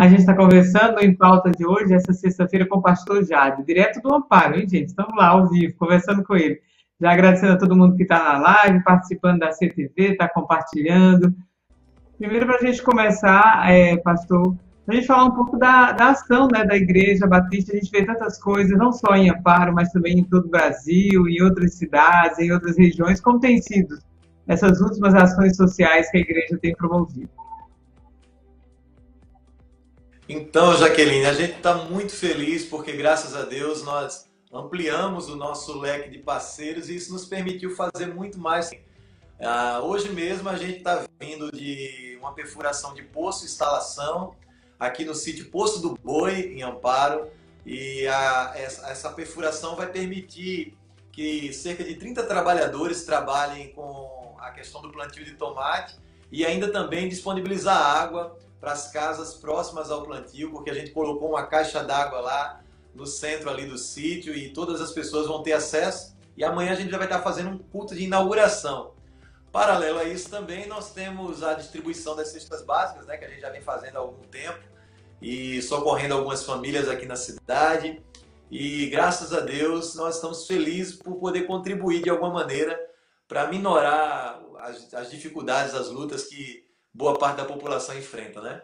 A gente está conversando em pauta de hoje, essa sexta-feira, com o pastor Jade, direto do Amparo, hein, gente? Estamos lá ao vivo, conversando com ele. Já agradecendo a todo mundo que está na live, participando da CTV, está compartilhando. Primeiro, para a gente começar, pastor, a gente falar um pouco da ação, né, da Igreja Batista. A gente vê tantas coisas, não só em Amparo, mas também em todo o Brasil, em outras cidades, em outras regiões. Como têm sido essas últimas ações sociais que a Igreja tem promovido? Então, Jaqueline, a gente está muito feliz porque, graças a Deus, nós ampliamos o nosso leque de parceiros e isso nos permitiu fazer muito mais. Hoje mesmo a gente está vindo de uma perfuração de poço e instalação aqui no sítio Poço do Boi, em Amparo, e essa perfuração vai permitir que cerca de 30 trabalhadores trabalhem com a questão do plantio de tomate e ainda também disponibilizar água para as casas próximas ao plantio, porque a gente colocou uma caixa d'água lá no centro ali do sítio e todas as pessoas vão ter acesso. E amanhã a gente já vai estar fazendo um culto de inauguração. Paralelo a isso também nós temos a distribuição das cestas básicas, né, que a gente já vem fazendo há algum tempo e socorrendo algumas famílias aqui na cidade. E graças a Deus nós estamos felizes por poder contribuir de alguma maneira para minorar as dificuldades, as lutas que boa parte da população enfrenta, né?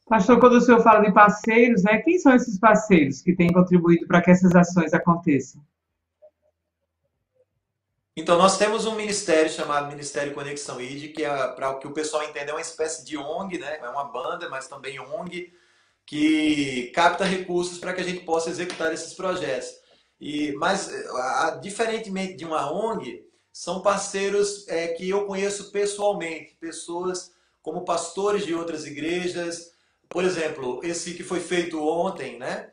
Pastor, quando o senhor fala de parceiros, né, quem são esses parceiros que têm contribuído para que essas ações aconteçam? Então, nós temos um ministério chamado Ministério Conexão ID, que é, para o que o pessoal entenda, é uma espécie de ONG, né? É uma banda, mas também ONG, que capta recursos para que a gente possa executar esses projetos. Mas, diferentemente de uma ONG, são parceiros que eu conheço pessoalmente, pessoas como pastores de outras igrejas. Por exemplo, esse que foi feito ontem, né?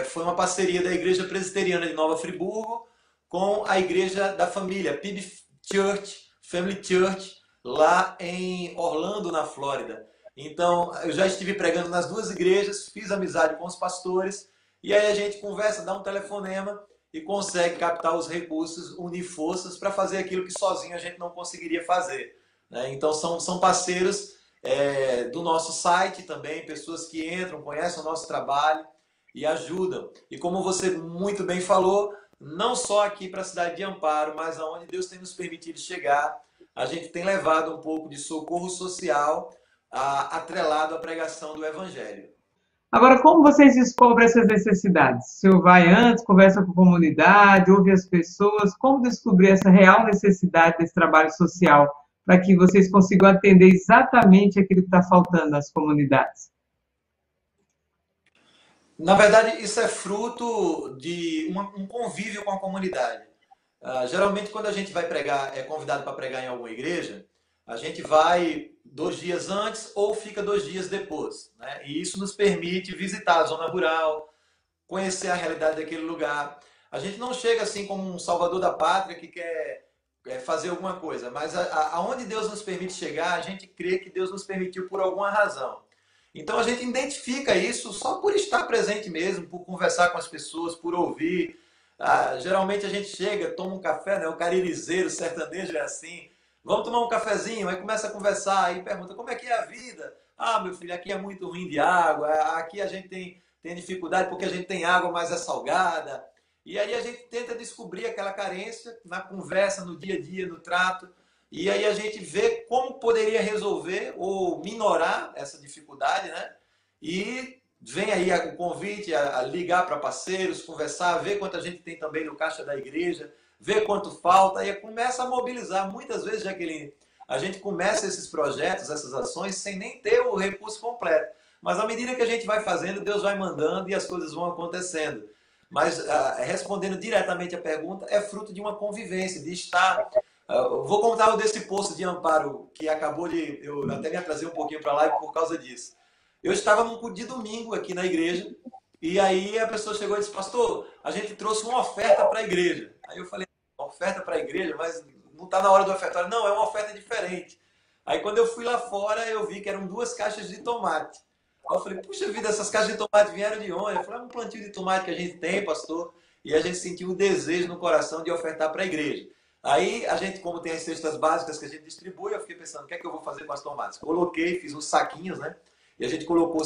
Foi uma parceria da Igreja Presbiteriana de Nova Friburgo com a Igreja da Família, PIB Church, Family Church, lá em Orlando, na Flórida. Então, eu já estive pregando nas duas igrejas, fiz amizade com os pastores, e aí a gente conversa, dá um telefonema e consegue captar os recursos, unir forças para fazer aquilo que sozinho a gente não conseguiria fazer, né? Então, são parceiros do nosso site também, pessoas que entram, conhecem o nosso trabalho e ajudam. E como você muito bem falou, não só aqui para a cidade de Amparo, mas aonde Deus tem nos permitido chegar, a gente tem levado um pouco de socorro social atrelado à pregação do Evangelho. Agora, como vocês descobrem essas necessidades? O senhor vai antes, conversa com a comunidade, ouve as pessoas, como descobrir essa real necessidade desse trabalho social para que vocês consigam atender exatamente aquilo que está faltando nas comunidades? Na verdade, isso é fruto de um convívio com a comunidade. Geralmente, quando a gente vai pregar, é convidado para pregar em alguma igreja, a gente vai 2 dias antes ou fica 2 dias depois, né? E isso nos permite visitar a zona rural, conhecer a realidade daquele lugar. A gente não chega assim como um salvador da pátria que quer fazer alguma coisa, mas aonde Deus nos permite chegar, a gente crê que Deus nos permitiu por alguma razão. Então a gente identifica isso só por estar presente mesmo, por conversar com as pessoas, por ouvir. Geralmente a gente chega, toma um café, né? O caririzeiro, o sertanejo é assim. Vamos tomar um cafezinho, aí começa a conversar, aí pergunta como é que é a vida. Ah, meu filho, aqui é muito ruim de água, aqui a gente tem dificuldade porque a gente tem água, mas é salgada. E aí a gente tenta descobrir aquela carência na conversa, no dia a dia, no trato. E aí a gente vê como poderia resolver ou minorar essa dificuldade, né? E vem aí o convite a ligar para parceiros, conversar, ver quanto a gente tem também no caixa da igreja, ver quanto falta e começa a mobilizar. Muitas vezes, Jaqueline, a gente começa esses projetos, essas ações, sem nem ter o recurso completo. Mas à medida que a gente vai fazendo, Deus vai mandando e as coisas vão acontecendo. Mas respondendo diretamente a pergunta, é fruto de uma convivência, de estar. Vou contar o desse poço de Amparo, que acabou de. Eu até me atrasei um pouquinho para a live por causa disso. Eu estava num culto de domingo aqui na igreja, e aí a pessoa chegou e disse: Pastor, a gente trouxe uma oferta para a igreja. Aí eu falei: oferta para a igreja? Mas não está na hora do ofertório. Não, é uma oferta diferente. Aí quando eu fui lá fora, eu vi que eram 2 caixas de tomate. Aí eu falei: puxa vida, essas caixas de tomate vieram de onde? Eu falei: é um plantio de tomate que a gente tem, pastor. E a gente sentiu o desejo no coração de ofertar para a igreja. Aí a gente, como tem as cestas básicas que a gente distribui, eu fiquei pensando, o que é que eu vou fazer com as tomates? Coloquei, fiz uns saquinhos, né? e a gente colocou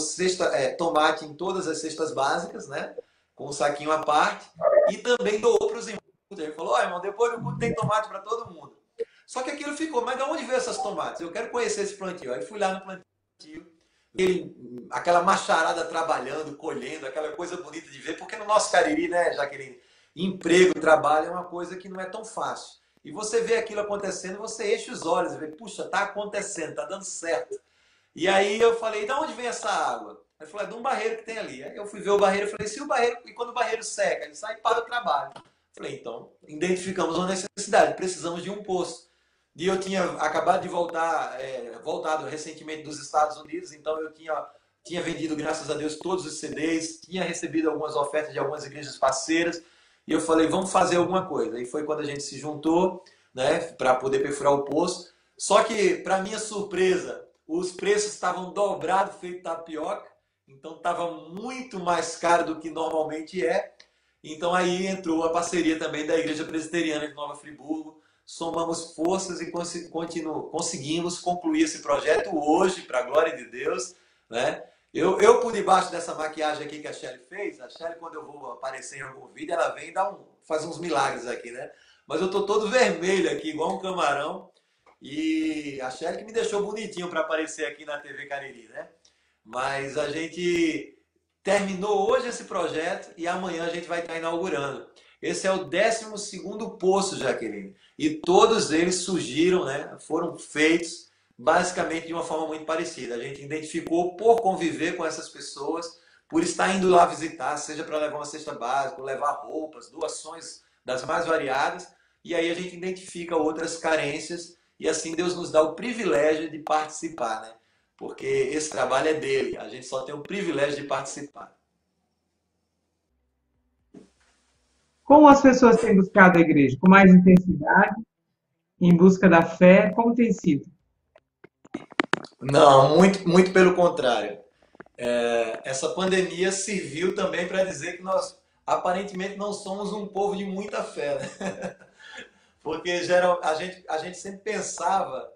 tomate em todas as cestas básicas, né? Com um saquinho à parte, e também doou para os irmãos. Ele falou, ó, irmão, depois do culto tem tomate para todo mundo. Só que aquilo ficou, mas de onde veio essas tomates? Eu quero conhecer esse plantio. Aí fui lá no plantio, aquela macharada trabalhando, colhendo, aquela coisa bonita de ver, porque no nosso Cariri, né, Jaqueline, emprego e trabalho é uma coisa que não é tão fácil. E você vê aquilo acontecendo, você enche os olhos e vê, puxa, tá acontecendo, tá dando certo. E aí eu falei, de onde vem essa água? Ele falou, é de um barreiro que tem ali. Aí eu fui ver o barreiro e falei, se o barreiro, e quando o barreiro seca, ele sai para o trabalho. Falei, então, identificamos uma necessidade, precisamos de um poço. E eu tinha acabado de voltado recentemente dos Estados Unidos, então eu tinha vendido, graças a Deus, todos os CDs, tinha recebido algumas ofertas de algumas igrejas parceiras, e eu falei, vamos fazer alguma coisa. E foi quando a gente se juntou, né, para poder perfurar o poço. Só que, para minha surpresa, os preços estavam dobrados, feito tapioca, então estava muito mais caro do que normalmente é. Então aí entrou a parceria também da Igreja Presbiteriana de Nova Friburgo, somamos forças e conseguimos concluir esse projeto hoje, para a glória de Deus, né? Eu por debaixo dessa maquiagem aqui que a Shelly fez, a Shelly, quando eu vou aparecer em algum vídeo, ela vem e faz uns milagres aqui, né? Mas eu tô todo vermelho aqui, igual um camarão, e a Shelly que me deixou bonitinho para aparecer aqui na TV Cariri, né? Mas a gente terminou hoje esse projeto e amanhã a gente vai estar inaugurando. Esse é o 12º poço, Jaqueline. E todos eles surgiram, né? Foram feitos basicamente de uma forma muito parecida. A gente identificou por conviver com essas pessoas, por estar indo lá visitar, seja para levar uma cesta básica, levar roupas, doações das mais variadas. E aí a gente identifica outras carências e assim Deus nos dá o privilégio de participar, né? Porque esse trabalho é dele, a gente só tem o privilégio de participar. Como as pessoas têm buscado a igreja? Com mais intensidade, em busca da fé? Como tem sido? Não, muito, muito pelo contrário. Essa pandemia serviu também para dizer que nós aparentemente não somos um povo de muita fé, né? Porque a gente sempre pensava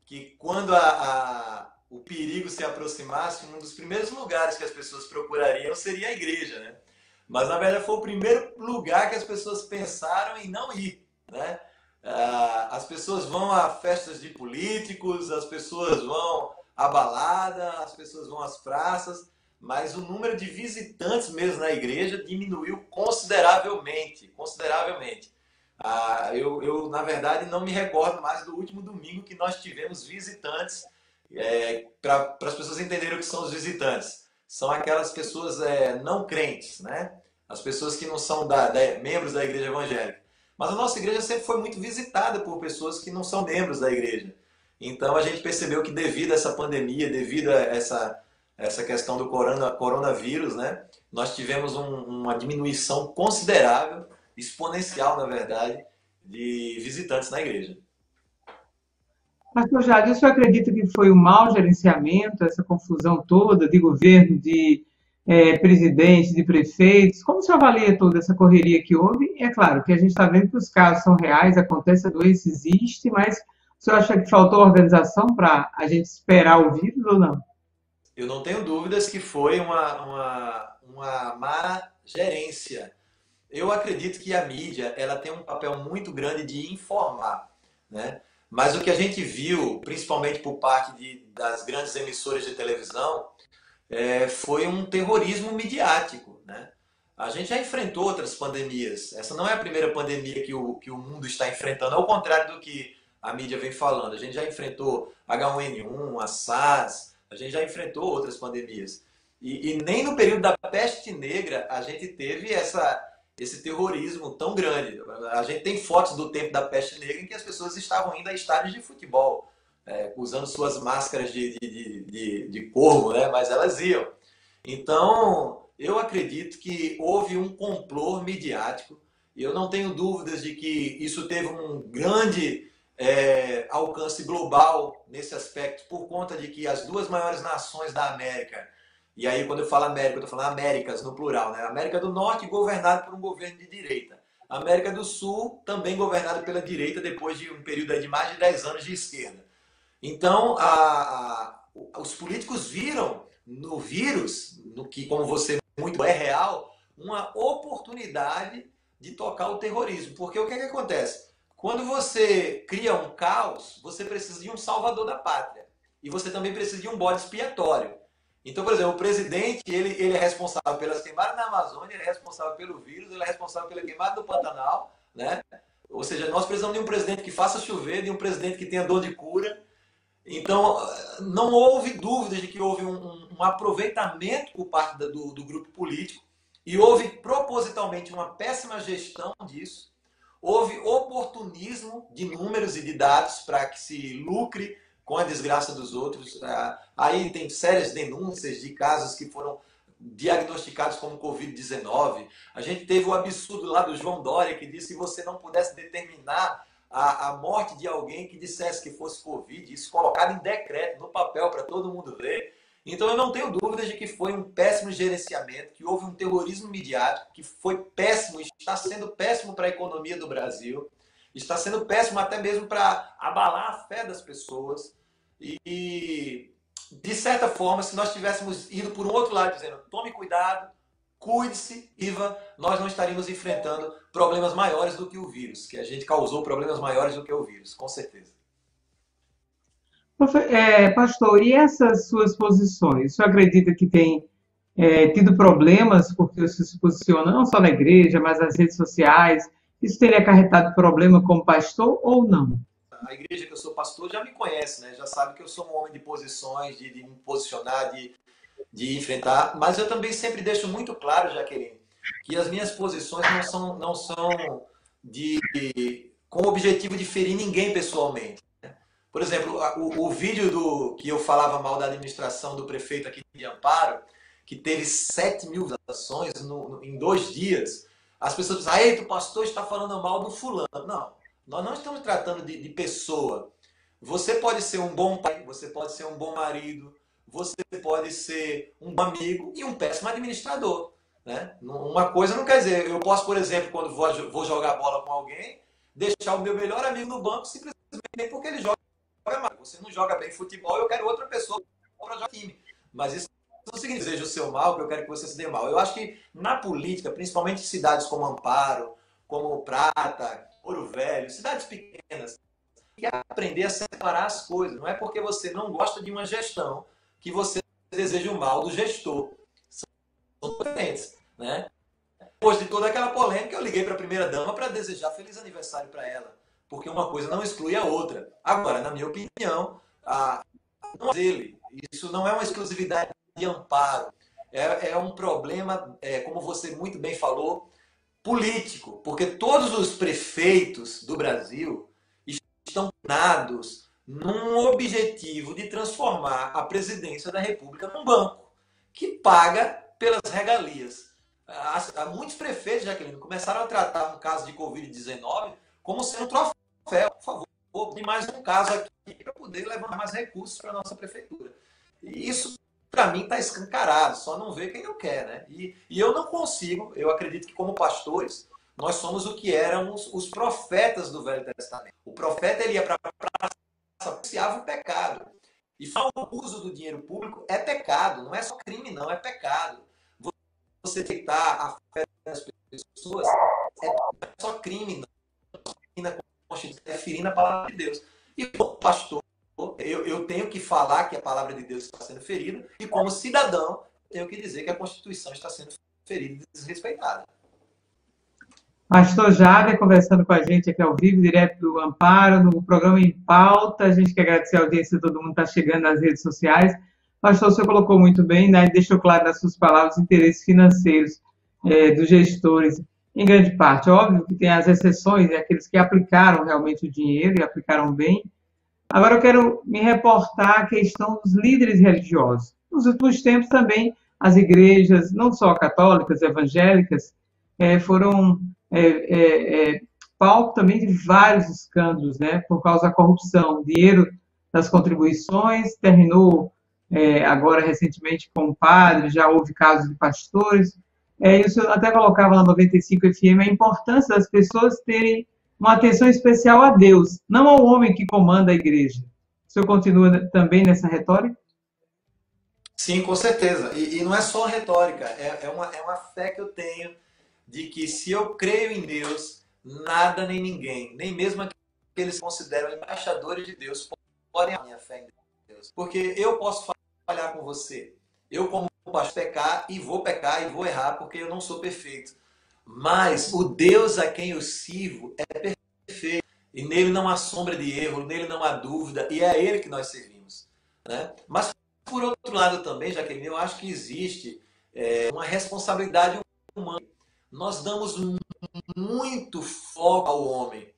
que quando o perigo se aproximasse, um dos primeiros lugares que as pessoas procurariam seria a igreja, né? Mas na verdade foi o primeiro lugar que as pessoas pensaram em não ir, né? As pessoas vão a festas de políticos, as pessoas vão à balada, as pessoas vão às praças, mas o número de visitantes mesmo na igreja diminuiu consideravelmente, consideravelmente. Na verdade, não me recordo mais do último domingo que nós tivemos visitantes. Para as pessoas entenderem o que são os visitantes, são aquelas pessoas não crentes, né? As pessoas que não são membros da igreja evangélica. Mas a nossa igreja sempre foi muito visitada por pessoas que não são membros da igreja. Então a gente percebeu que devido a essa pandemia, devido a essa questão do coronavírus, né? Nós tivemos uma diminuição considerável, exponencial na verdade, de visitantes na igreja. Pastor Jade, o senhor acredita que foi um mau gerenciamento, essa confusão toda de governo, de presidente, de prefeitos? Como o senhor avalia toda essa correria que houve? É claro que a gente está vendo que os casos são reais, acontece, a doença existe, mas o senhor acha que faltou organização para a gente esperar o vírus ou não? Eu não tenho dúvidas que foi uma má gerência. Eu acredito que a mídia ela tem um papel muito grande de informar, né? Mas o que a gente viu, principalmente por parte das grandes emissoras de televisão, foi um terrorismo midiático, né? A gente já enfrentou outras pandemias. Essa não é a primeira pandemia que o mundo está enfrentando, ao contrário do que a mídia vem falando. A gente já enfrentou H1N1, a SARS, a gente já enfrentou outras pandemias. E nem no período da peste negra a gente teve esse terrorismo tão grande. A gente tem fotos do tempo da peste negra em que as pessoas estavam indo a estádios de futebol, usando suas máscaras de corvo, né? Mas elas iam. Então, eu acredito que houve um complô midiático, e eu não tenho dúvidas de que isso teve um grande alcance global nesse aspecto, por conta de que as duas maiores nações da América, e aí quando eu falo América, eu estou falando Américas no plural, né? América do Norte governado por um governo de direita. América do Sul também governado pela direita depois de um período de mais de 10 anos de esquerda. Então, os políticos viram no vírus, no que, como você muito é real, uma oportunidade de tocar o terrorismo. Porque o que é que acontece? Quando você cria um caos, você precisa de um salvador da pátria. E você também precisa de um bode expiatório. Então, por exemplo, o presidente, ele é responsável pelas queimadas na Amazônia, ele é responsável pelo vírus, ele é responsável pela queimada do Pantanal, né? Ou seja, nós precisamos de um presidente que faça chover, de um presidente que tenha dor de cura. Então, não houve dúvidas de que houve um aproveitamento por parte do grupo político e houve propositalmente uma péssima gestão disso. Houve oportunismo de números e de dados para que se lucre com a desgraça dos outros. Aí tem sérias denúncias de casos que foram diagnosticados como Covid-19. A gente teve o absurdo lá do João Dória, que disse que se você não pudesse determinar a morte de alguém que dissesse que fosse Covid, isso colocado em decreto, no papel, para todo mundo ver. Então eu não tenho dúvidas de que foi um péssimo gerenciamento, que houve um terrorismo midiático, que foi péssimo, está sendo péssimo para a economia do Brasil, está sendo péssimo até mesmo para abalar a fé das pessoas. E, de certa forma, se nós tivéssemos ido por um outro lado, dizendo, tome cuidado, cuide-se, Iva, nós não estaríamos enfrentando problemas maiores do que o vírus, que a gente causou problemas maiores do que o vírus, com certeza. Pastor, e essas suas posições? O senhor acredita que tem tido problemas porque você se posiciona não só na igreja, mas nas redes sociais? Isso teria acarretado problema como pastor ou não? A igreja que eu sou pastor já me conhece, né? Já sabe que eu sou um homem de posições, de me posicionar, de enfrentar, mas eu também sempre deixo muito claro, Jaqueline, que as minhas posições não são com o objetivo de ferir ninguém pessoalmente. Por exemplo, o vídeo que eu falava mal da administração do prefeito aqui de Amparo, que teve 7.000 visualizações em 2 dias, as pessoas dizem, o pastor está falando mal do fulano. Não, nós não estamos tratando de pessoa. Você pode ser um bom pai, você pode ser um bom marido, você pode ser um bom amigo e um péssimo administrador. Né? Uma coisa não quer dizer, eu posso, por exemplo, quando vou jogar bola com alguém, deixar o meu melhor amigo no banco simplesmente porque ele joga mal. Você não joga bem futebol, eu quero outra pessoa para jogar time. Mas isso não significa que seja o seu mal, que eu quero que você se dê mal. Eu acho que na política, principalmente em cidades como Amparo, como Prata, Ouro Velho, cidades pequenas, tem que aprender a separar as coisas. Não é porque você não gosta de uma gestão que você deseja o mal do gestor. São diferentes, né? Depois de toda aquela polêmica, eu liguei para a primeira-dama para desejar feliz aniversário para ela. Porque uma coisa não exclui a outra. Agora, na minha opinião, não é dele. Isso não é uma exclusividade de Amparo. É um problema, como você muito bem falou, político. Porque todos os prefeitos do Brasil estão nados num objetivo de transformar a presidência da República num banco que paga pelas regalias. Muitos prefeitos, Jaqueline, começaram a tratar um caso de Covid-19 como sendo um troféu. Por favor, de mais um caso aqui para poder levar mais recursos para a nossa prefeitura. E isso, para mim, está escancarado, só não vê quem não quer. Né? E eu não consigo, eu acredito que como pastores, nós somos o que éramos os profetas do Velho Testamento. O profeta ele ia para a praça, apreciava o pecado. E só o uso do dinheiro público é pecado, não é só crime, não, é pecado. Você aceitar a fé das pessoas é só crime, não é ferindo a palavra de Deus. E como pastor, eu tenho que falar que a palavra de Deus está sendo ferida, e como cidadão, tenho que dizer que a Constituição está sendo ferida e desrespeitada. Pastor Jader conversando com a gente aqui ao vivo, direto do Amparo, no programa Em Pauta. A gente quer agradecer a audiência de todo mundo que está chegando nas redes sociais. Pastor, o senhor colocou muito bem, né? Deixou claro nas suas palavras os interesses financeiros dos gestores, em grande parte. Óbvio que tem as exceções, aqueles que aplicaram realmente o dinheiro e aplicaram bem. Agora eu quero me reportar à questão dos líderes religiosos. Nos últimos tempos também, as igrejas, não só católicas, evangélicas, foram palco também de vários escândalos, né, por causa da corrupção. Dinheiro das contribuições, terminou agora recentemente com padres, já houve casos de pastores. E o senhor até colocava na 95 FM a importância das pessoas terem uma atenção especial a Deus, não ao homem que comanda a igreja. O senhor continua também nessa retórica? Sim, com certeza. E não é só retórica, é uma fé que eu tenho de que se eu creio em Deus, nada nem ninguém, nem mesmo aqueles que consideram embaixadores de Deus, podem a minha fé em Deus. Porque eu posso falhar com você. Eu, como pastor, pecar e vou errar, porque eu não sou perfeito. Mas o Deus a quem eu sirvo é perfeito. E nele não há sombra de erro, nele não há dúvida, e é a ele que nós servimos. Né? Mas, por outro lado também, Jaqueline, eu acho que existe uma responsabilidade humana. Nós damos muito foco ao homem.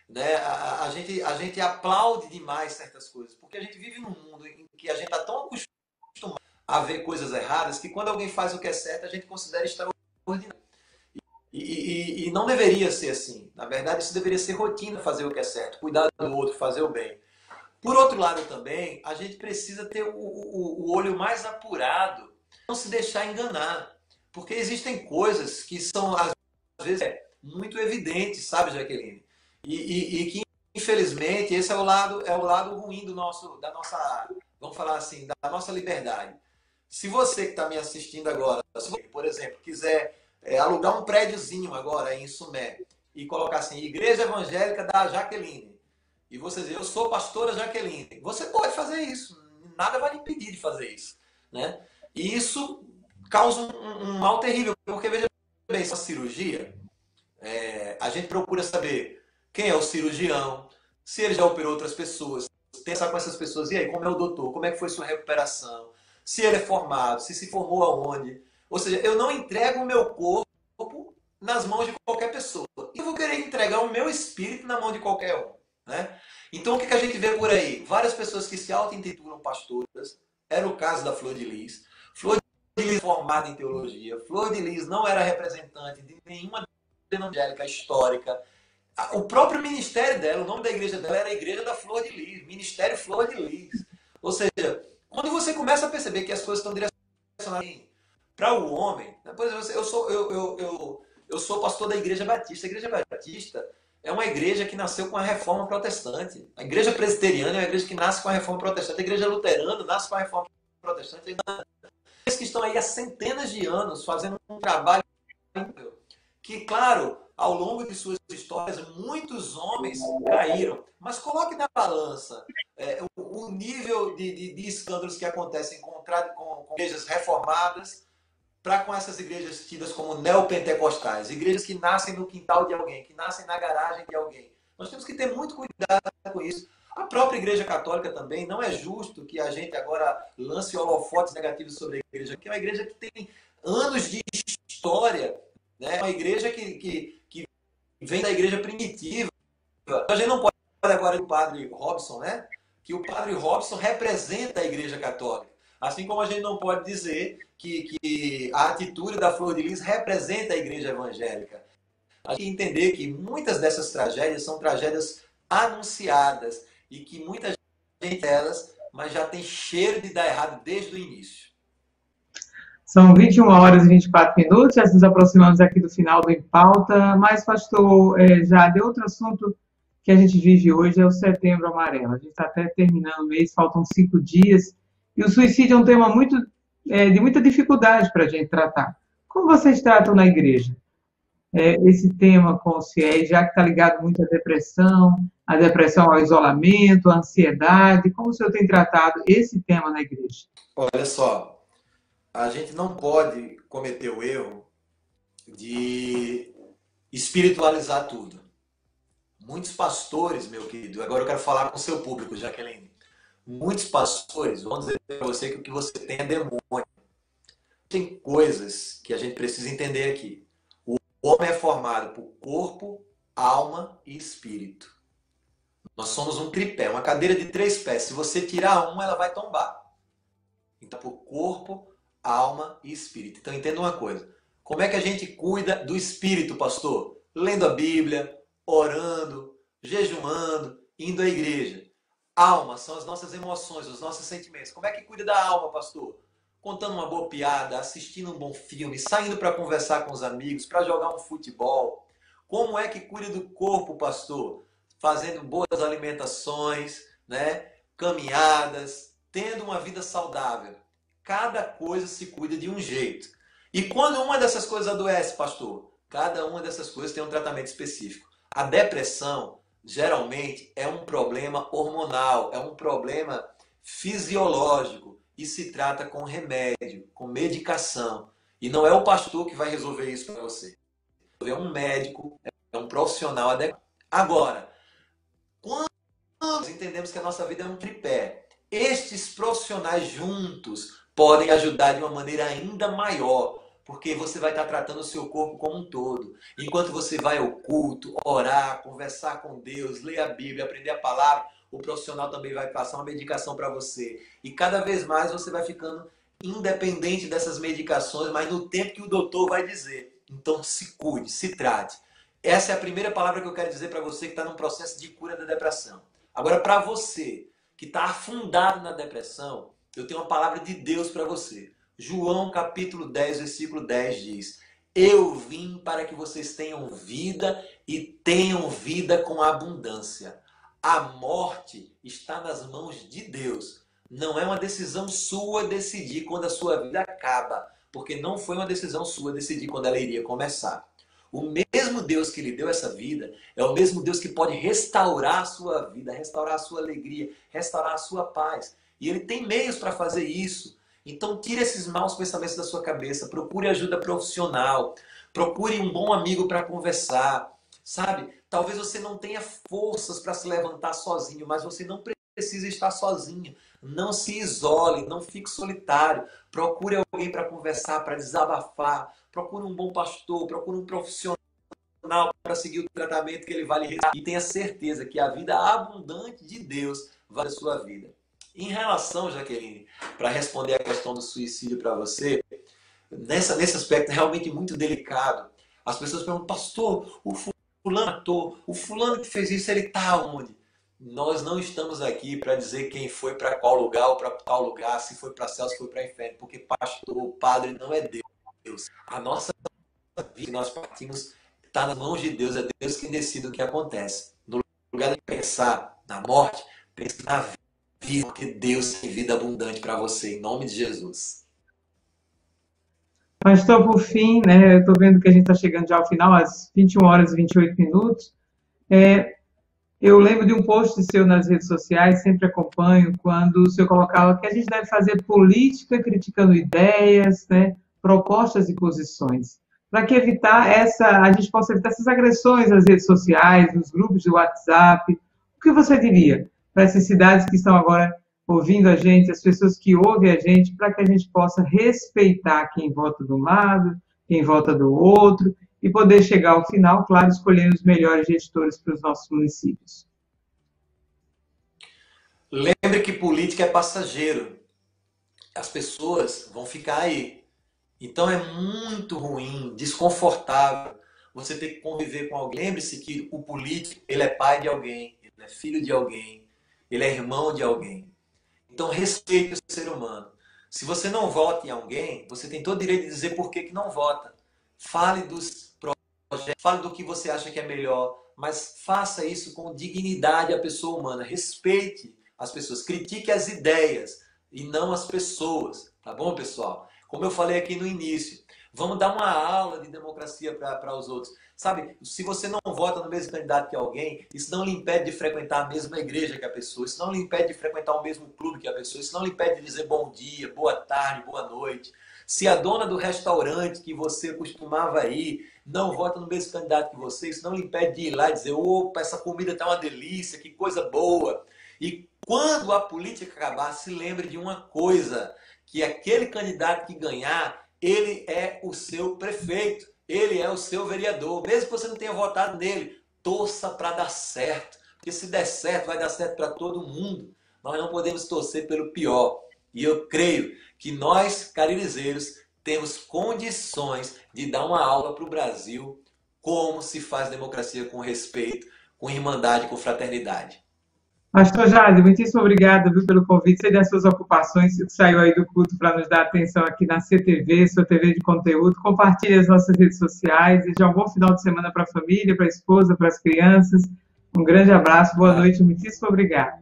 Né? A gente aplaude demais certas coisas, porque a gente vive num mundo em que a gente está tão acostumado a ver coisas erradas que quando alguém faz o que é certo, a gente considera extraordinário. E não deveria ser assim. Na verdade, isso deveria ser rotina, fazer o que é certo, cuidar do outro, fazer o bem. Por outro lado também, a gente precisa ter o olho mais apurado, não se deixar enganar. Porque existem coisas que são, às vezes, muito evidentes, sabe, Jaqueline? E que, infelizmente, esse é o lado ruim da nossa, vamos falar assim, da nossa liberdade. Se você que está me assistindo agora, se você, por exemplo, quiser alugar um prédiozinho agora em Sumé e colocar assim, Igreja Evangélica da Jaqueline, e você dizer, eu sou pastora Jaqueline, você pode fazer isso, nada vai lhe impedir de fazer isso. Né? E isso causa um mal terrível, porque veja bem, essa cirurgia, a gente procura saber quem é o cirurgião, se ele já operou outras pessoas, pensar com essas pessoas, e aí, como é o doutor, como é que foi sua recuperação, se ele é formado, se formou aonde. Ou seja, eu não entrego o meu corpo nas mãos de qualquer pessoa. E eu vou querer entregar o meu espírito na mão de qualquer um. Né? Então, o que a gente vê por aí? Várias pessoas que se auto-intitulam pastoras. Era o caso da Flor de Lis. Flor de Lis formada em teologia. Flor de Lis não era representante de nenhuma evangélica histórica. O próprio ministério dela, o nome da igreja dela era a Igreja da Flor de Lis. Ministério Flor de Lis. Ou seja, quando você começa a perceber que as coisas estão direcionadas para o homem, depois eu sou pastor da Igreja Batista. A Igreja Batista é uma igreja que nasceu com a reforma protestante. A igreja presbiteriana é uma igreja que nasce com a reforma protestante. A igreja luterana nasce com a reforma protestante. Eles que estão aí há centenas de anos fazendo um trabalho que, claro, ao longo de suas histórias, muitos homens caíram. Mas coloque na balança o nível de escândalos que acontecem com igrejas reformadas para com essas igrejas tidas como neopentecostais, igrejas que nascem no quintal de alguém, que nascem na garagem de alguém. Nós temos que ter muito cuidado com isso. A própria Igreja Católica também, não é justo que a gente agora lance holofotes negativos sobre a igreja, porque é uma igreja que tem anos de história, né? Uma igreja que vem da igreja primitiva. A gente não pode agora o padre Robson, né? Que o padre Robson representa a Igreja Católica. Assim como a gente não pode dizer que a atitude da Flor de Lis representa a Igreja Evangélica. A gente tem que entender que muitas dessas tragédias são tragédias anunciadas e que muita gente delas, mas já tem cheiro de dar errado desde o início. São 21 horas e 24 minutos, já nos aproximamos aqui do final do Em Pauta, mas, pastor, já de outro assunto que a gente vive hoje é o Setembro Amarelo. A gente está até terminando o mês, faltam 5 dias, e o suicídio é um tema de muita dificuldade para a gente tratar. Como vocês tratam na igreja esse tema com os fiéis, já que está ligado muito à depressão ao isolamento, à ansiedade? Como o senhor tem tratado esse tema na igreja? Olha só, a gente não pode cometer o erro de espiritualizar tudo. Muitos pastores, meu querido, agora eu quero falar com o seu público, Jaqueline. Muitos pastores vão dizer para você que o que você tem é demônio. Tem coisas que a gente precisa entender aqui. O homem é formado por corpo, alma e espírito. Nós somos um tripé, uma cadeira de 3 pés. Se você tirar uma, ela vai tombar. Então, por corpo, alma e espírito. Então, entenda uma coisa. Como é que a gente cuida do espírito, pastor? Lendo a Bíblia, orando, jejuando, indo à igreja. Alma são as nossas emoções, os nossos sentimentos. Como é que cuida da alma, pastor? Contando uma boa piada, assistindo um bom filme, saindo para conversar com os amigos, para jogar um futebol. Como é que cuida do corpo, pastor? Fazendo boas alimentações, né? Caminhadas, tendo uma vida saudável. cada coisa se cuida de um jeito. E quando uma dessas coisas adoece, pastor, cada uma dessas coisas tem um tratamento específico. A depressão, geralmente, é um problema hormonal, é um problema fisiológico e se trata com remédio, com medicação. E não é o pastor que vai resolver isso para você. É um médico, é um profissional adequado. Agora, quando nós entendemos que a nossa vida é um tripé, estes profissionais juntos podem ajudar de uma maneira ainda maior, porque você vai estar tratando o seu corpo como um todo. Enquanto você vai ao culto, orar, conversar com Deus, ler a Bíblia, aprender a palavra, o profissional também vai passar uma medicação para você. E cada vez mais você vai ficando independente dessas medicações, mas no tempo que o doutor vai dizer. Então se cuide, se trate. Essa é a primeira palavra que eu quero dizer para você que está num processo de cura da depressão. Agora, para você que está afundado na depressão, eu tenho uma palavra de Deus para você. João capítulo 10, versículo 10 diz: eu vim para que vocês tenham vida e tenham vida com abundância. A morte está nas mãos de Deus. Não é uma decisão sua decidir quando a sua vida acaba, porque não foi uma decisão sua decidir quando ela iria começar. O mesmo Deus que lhe deu essa vida é o mesmo Deus que pode restaurar a sua vida, restaurar a sua alegria, restaurar a sua paz. E Ele tem meios para fazer isso. Então tire esses maus pensamentos da sua cabeça, procure ajuda profissional, procure um bom amigo para conversar, sabe? Talvez você não tenha forças para se levantar sozinho, mas você não precisa estar sozinho. Não se isole, não fique solitário. Procure alguém para conversar, para desabafar. Procure um bom pastor, procure um profissional para seguir o tratamento que ele vai lhe receber. E tenha certeza que a vida abundante de Deus vai na sua vida. Em relação, Jaqueline, para responder a questão do suicídio para você, nesse aspecto realmente muito delicado, as pessoas perguntam: pastor, o fulano matou, o fulano que fez isso, ele está onde? Nós não estamos aqui para dizer quem foi para qual lugar ou para tal lugar, se foi para céu, se foi para inferno, porque pastor, padre não é Deus. A nossa vida que nós partimos está nas mãos de Deus, é Deus quem decide o que acontece. No lugar de pensar na morte, pense na vida, porque Deus tem vida abundante para você, em nome de Jesus. Pastor, por fim, né, eu estou vendo que a gente está chegando já ao final, às 21 horas e 28 minutos. Eu lembro de um post seu nas redes sociais, sempre acompanho, quando o senhor colocava que a gente deve fazer política criticando ideias, né, propostas e posições, para que a gente possa evitar essas agressões nas redes sociais, nos grupos de WhatsApp. O que você diria para essas cidades que estão agora ouvindo a gente, as pessoas que ouvem a gente, para que a gente possa respeitar quem vota de um lado, quem vota do outro, e poder chegar ao final, claro, escolhendo os melhores gestores para os nossos municípios? Lembre que política é passageiro. As pessoas vão ficar aí. Então é muito ruim, desconfortável você ter que conviver com alguém. Lembre-se que o político, ele é pai de alguém, ele é filho de alguém, ele é irmão de alguém. Então respeite o ser humano. Se você não vota em alguém, você tem todo o direito de dizer por que não vota. Fale dos projetos, fale do que você acha que é melhor, mas faça isso com dignidade à pessoa humana. Respeite as pessoas, critique as ideias e não as pessoas. Tá bom, pessoal? Como eu falei aqui no início, vamos dar uma aula de democracia para os outros. Sabe, se você não vota no mesmo candidato que alguém, isso não lhe impede de frequentar a mesma igreja que a pessoa, isso não lhe impede de frequentar o mesmo clube que a pessoa, isso não lhe impede de dizer bom dia, boa tarde, boa noite. Se a dona do restaurante que você costumava ir não vota no mesmo candidato que você, isso não lhe impede de ir lá e dizer: opa, essa comida está uma delícia, que coisa boa. E quando a política acabar, se lembre de uma coisa, que aquele candidato que ganhar, ele é o seu prefeito, ele é o seu vereador. Mesmo que você não tenha votado nele, torça para dar certo. Porque se der certo, vai dar certo para todo mundo. Nós não podemos torcer pelo pior. E eu creio que nós, carinizeiros, temos condições de dar uma aula para o Brasil como se faz democracia com respeito, com irmandade, com fraternidade. Pastor Jade, muitíssimo obrigada, viu, pelo convite. Sei das suas ocupações, que saiu aí do culto para nos dar atenção aqui na CTV, sua TV de conteúdo. Compartilhe as nossas redes sociais. Desejo um bom final de semana para a família, para a esposa, para as crianças. Um grande abraço, boa noite, muitíssimo obrigada.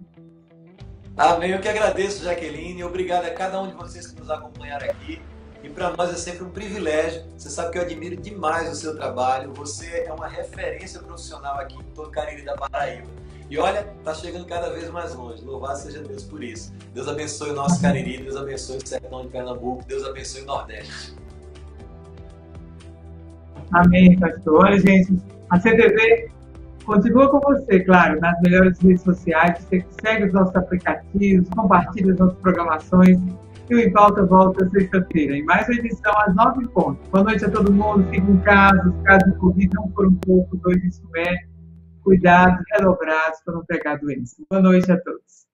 Amém. Eu que agradeço, Jaqueline. Obrigado a cada um de vocês que nos acompanharam aqui. E para nós é sempre um privilégio. Você sabe que eu admiro demais o seu trabalho. Você é uma referência profissional aqui em todo o Cariri da Paraíba. E olha, está chegando cada vez mais longe. Louvado seja Deus por isso. Deus abençoe o nosso Cariri, Deus abençoe o sertão de Pernambuco, Deus abençoe o Nordeste. Amém, pastor. Olha, gente, a CTV continua com você, claro, nas melhores redes sociais. Você segue os nossos aplicativos, compartilha as nossas programações. E o Em Pauta volta sexta-feira, em mais uma edição às 9h. Boa noite a todo mundo. Fiquem em casa. Os casos de Covid não foram poucos, hoje isso é. Cuidados redobrados para não pegar doença. Boa noite a todos.